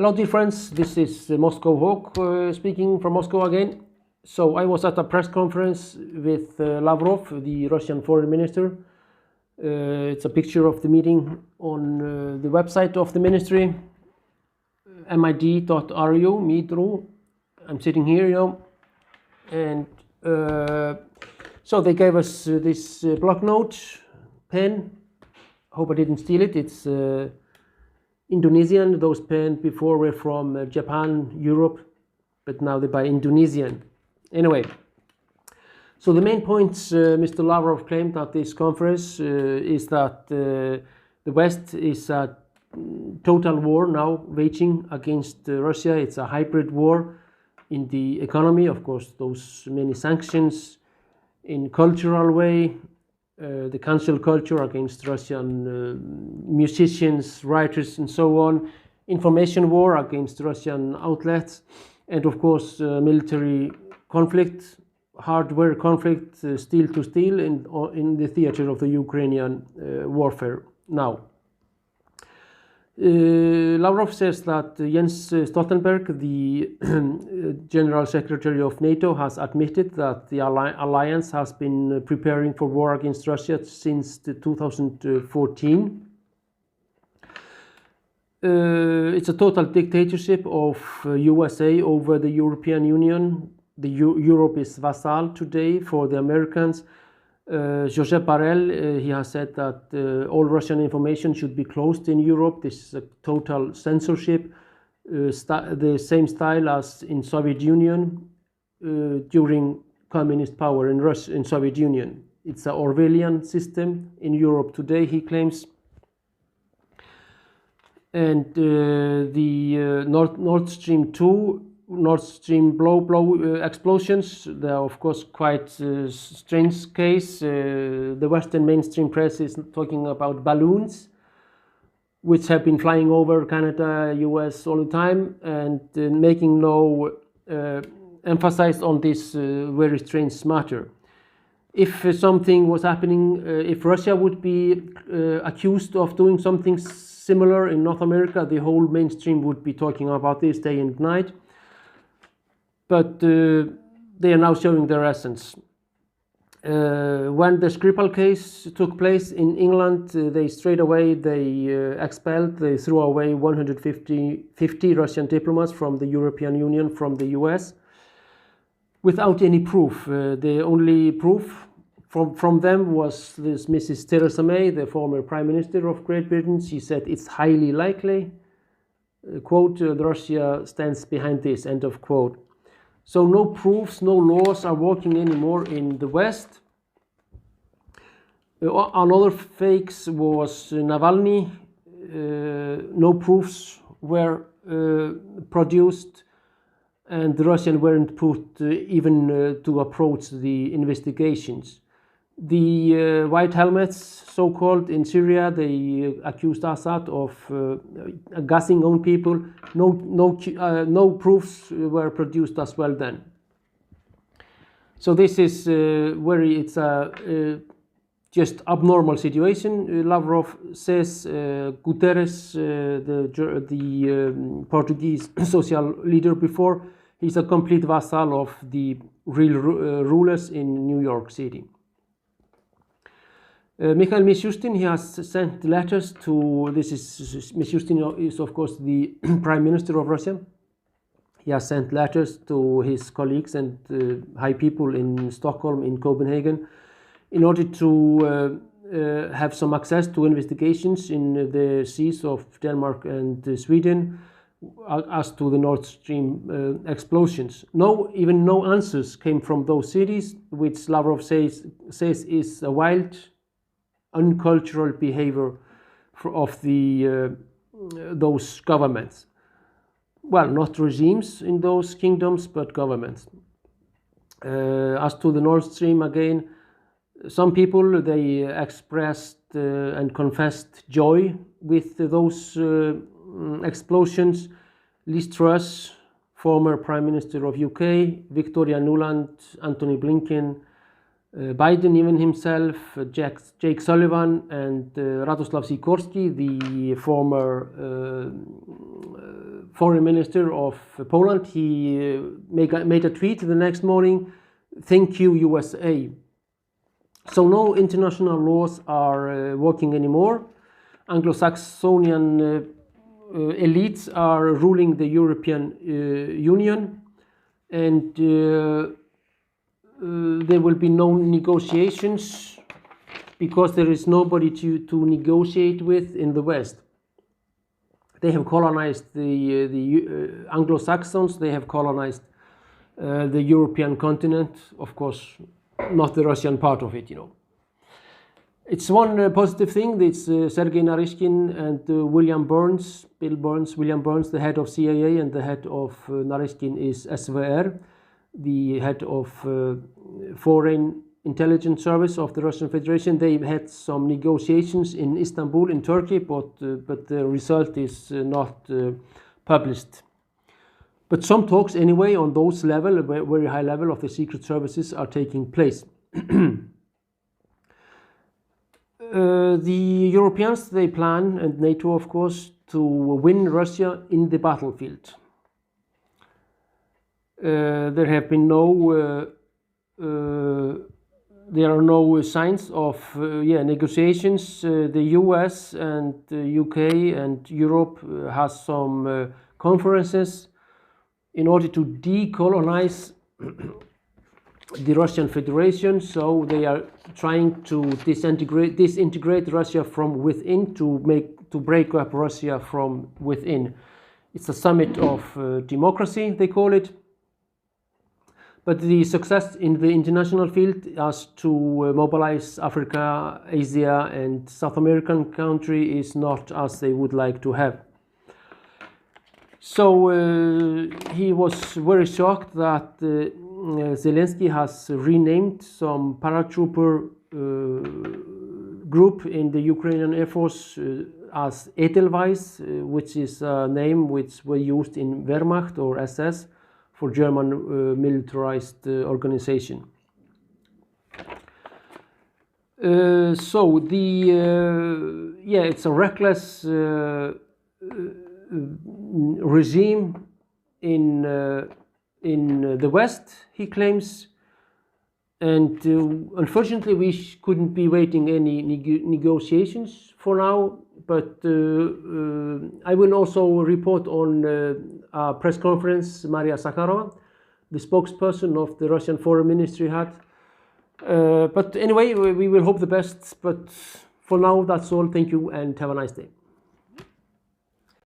Hello dear friends, this is Moscow Hawk speaking from Moscow again. So I was at a press conference with Lavrov, the Russian foreign minister. It's a picture of the meeting on the website of the ministry, mid.ru, Midru. I'm sitting here, and so they gave us this block note, pen. Hope I didn't steal it. It's Indonesian. Those pens before were from Japan, Europe, but now they buy Indonesian. Anyway, so the main points Mr. Lavrov claimed at this conference is that the West is a total war now waging against Russia. It's a hybrid war in the economy, of course, those many sanctions, in cultural way, the cancel culture against Russian musicians, writers, and so on, information war against Russian outlets, and of course military conflict, hardware conflict, steel to steel in the theater of the Ukrainian warfare now. Lavrov says that Jens Stoltenberg, the General Secretary of NATO, has admitted that the alliance has been preparing for war against Russia since 2014. It's a total dictatorship of USA over the European Union. Europe is vassal today for the Americans. Josep Borrell, he has said that all Russian information should be closed in Europe. This is a total censorship, the same style as in Soviet Union during communist power in Soviet Union. It's an Orwellian system in Europe today, he claims. And the Nord Stream 2, Nord Stream blow explosions, they are of course quite strange case. The Western mainstream press is talking about balloons which have been flying over Canada, US all the time, and making no emphasis on this very strange matter. If something was happening, if Russia would be accused of doing something similar in North America, the whole mainstream would be talking about this day and night. But they are now showing their essence. When the Skripal case took place in England, they straight away they threw away 150 Russian diplomats from the European Union, from the US, without any proof. The only proof from them was this Mrs. Theresa May, the former Prime Minister of Great Britain. She said it's highly likely, quote, Russia stands behind this, end of quote. So no proofs, no laws are working anymore in the West. Another fakes was Navalny. No proofs were produced, and the Russians weren't put even to approach the investigations. The white helmets, so-called, in Syria, they accused Assad of gassing own people. No proofs were produced as well then. So this is it's a just abnormal situation. Lavrov says Guterres, the Portuguese social leader before, he's a complete vassal of the real rulers in New York City. Mikhail Mishustin, he has sent letters to, Mishustin is of course the Prime Minister of Russia. He has sent letters to his colleagues and high people in Stockholm, in Copenhagen, in order to have some access to investigations in the seas of Denmark and Sweden as to the Nord Stream explosions. Even no answers came from those cities, which Lavrov says is a wild, uncultural behavior of those governments. Well, not regimes in those kingdoms, but governments. As to the Nord Stream, again, some people, they expressed and confessed joy with those explosions. Liz Truss, former Prime Minister of UK, Victoria Nuland, Anthony Blinken, Biden even himself, Jake Sullivan, and Radoslav Sikorski, the former foreign minister of Poland, he made a tweet the next morning, "Thank you, USA." So no international laws are working anymore. Anglo-Saxonian elites are ruling the European Union, and there will be no negotiations because there is nobody to negotiate with in the West. They have colonized the Anglo-Saxons, they have colonized the European continent, of course, not the Russian part of it, you know. It's one positive thing. It's Sergey Naryshkin and William Burns, William Burns, the head of CIA, and the head of Naryshkin is SVR, the head of Foreign Intelligence Service of the Russian Federation. They had some negotiations in Istanbul, in Turkey, but the result is not published. But some talks anyway on those level, very high level of the secret services are taking place. The Europeans, they plan, and NATO of course, to win Russia in the battlefield. There have been there are no signs of negotiations. The US and the UK and Europe has some conferences in order to decolonize the Russian Federation, so they are trying to disintegrate Russia from within, to break up Russia from within. It's a summit of democracy, they call it. But the success in the international field as to mobilize Africa, Asia, and South American country is not as they would like to have. So he was very shocked that Zelensky has renamed some paratrooper group in the Ukrainian Air Force as Edelweiss, which is a name which were used in Wehrmacht or SS for German militarized organization. So it's a reckless regime in the West, he claims, and unfortunately we couldn't be waiting any negotiations for now. But I will also report on a press conference Maria Zakharova, the spokesperson of the Russian Foreign Ministry, had. But anyway, we will hope the best. But for now, that's all. Thank you and have a nice day.